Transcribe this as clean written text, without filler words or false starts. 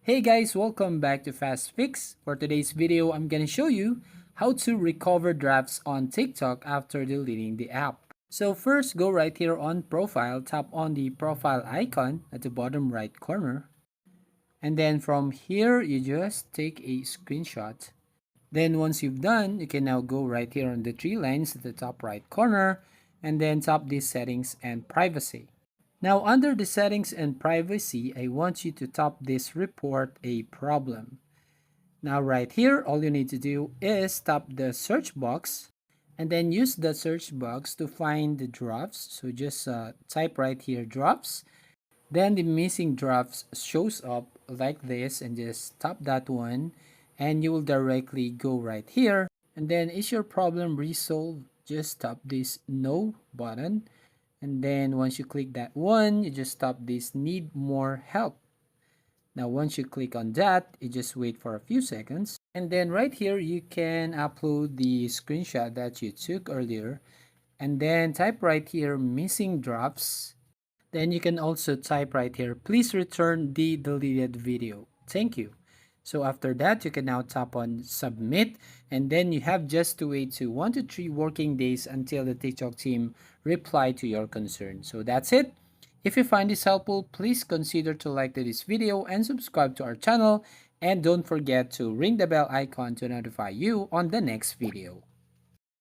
Hey guys, welcome back to Fast Fix. For today's video, I'm gonna show you how to recover drafts on TikTok after deleting the app. So first, go right here on Profile, tap on the profile icon at the bottom right corner. And then from here, you just take a screenshot. Then once you've done, you can now go right here on the three lines at the top right corner and then tap the settings and privacy. Now under the settings and privacy, I want you to tap this report a problem. Now right here, all you need to do is tap the search box and then use the search box to find the drafts. So just type right here drafts. Then the missing drafts shows up like this and just tap that one and you will directly go right here. And then is your problem resolved? Just tap this no button. And then once you click that one, you just tap this need more help. Now once you click on that, you just wait for a few seconds. And then right here, you can upload the screenshot that you took earlier. And then type right here missing drafts. Then you can also type right here, please return the deleted video. Thank you. So after that, you can now tap on submit and then you have just to wait to 1 to 3 working days until the TikTok team reply to your concern. So that's it. If you find this helpful, please consider to like this video and subscribe to our channel. And don't forget to ring the bell icon to notify you on the next video.